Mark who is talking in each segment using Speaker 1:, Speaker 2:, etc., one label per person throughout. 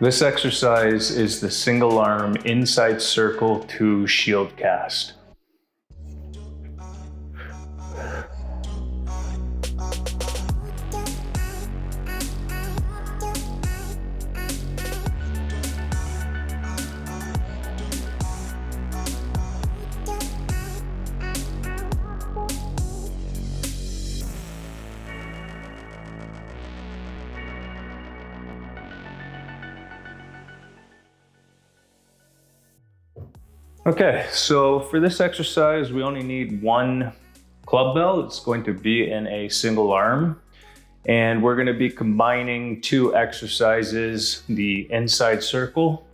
Speaker 1: This exercise is the single arm inside circle to shield cast. Okay, so for this exercise, we only need one club bell. It's going to be in a single arm. And we're gonna be combining two exercises, the inside circle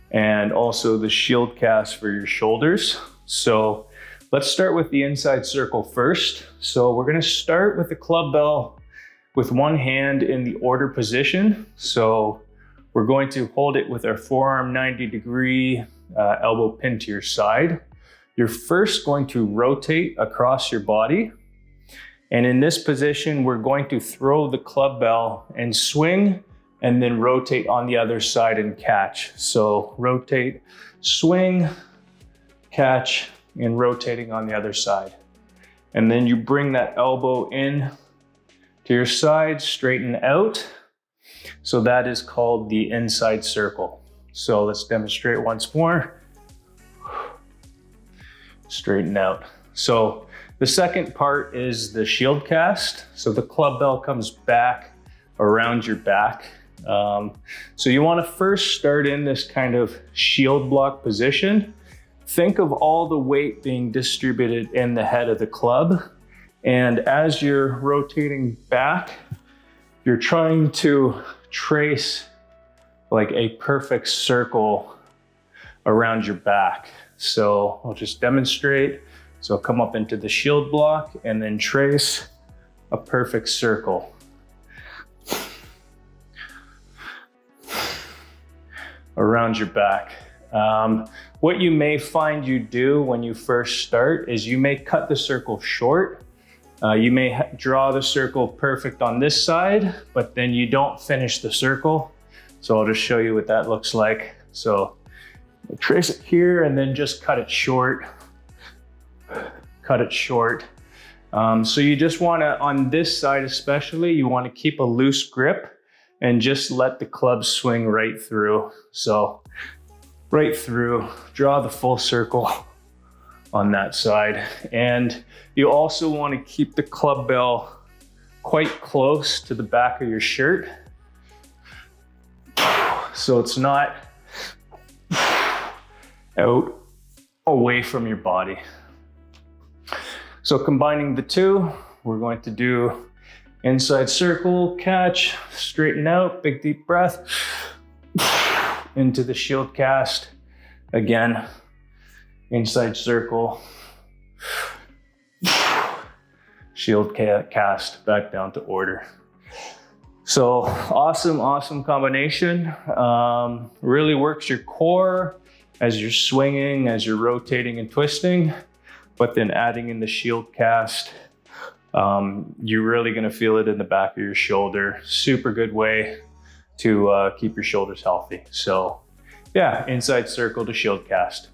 Speaker 1: and also the shield cast for your shoulders. So let's start with the inside circle first. So we're gonna start with the club bell with one hand in the order position. So we're going to hold it with our forearm 90-degree, elbow pinned to your side. You're first going to rotate across your body. And in this position, we're going to throw the club bell and swing and then rotate on the other side and catch. So rotate, swing, catch, and rotating on the other side. And then you bring that elbow in to your side, straighten out. So that is called the inside circle. So let's demonstrate once more. Straighten out. So the second part is the shield cast. So the club bell comes back around your back. So you want to first start in this kind of shield block position. Think of all the weight being distributed in the head of the club. And as you're rotating back, you're trying to trace like a perfect circle around your back. So I'll just demonstrate. So come up into the shield block and then trace a perfect circle. Around your back. What you may find you do when you first start is you may cut the circle short. You may draw the circle perfect on this side, but then you don't finish the circle. So I'll just show you what that looks like. So trace it here and then just cut it short. Cut it short. So you just want to, on this side especially, you want to keep a loose grip and just let the club swing right through. So right through, draw the full circle on that side. And you also want to keep the club bell quite close to the back of your shirt. So it's not out away from your body. So combining the two, we're going to do inside circle, catch, straighten out, big deep breath, into the shield cast. Again, inside circle, shield cast, back down to order. So awesome combination. Really works your core as you're swinging, as you're rotating and twisting, but then adding in the shield cast, you're really gonna feel it in the back of your shoulder. Super good way to keep your shoulders healthy. So yeah, inside circle to shield cast.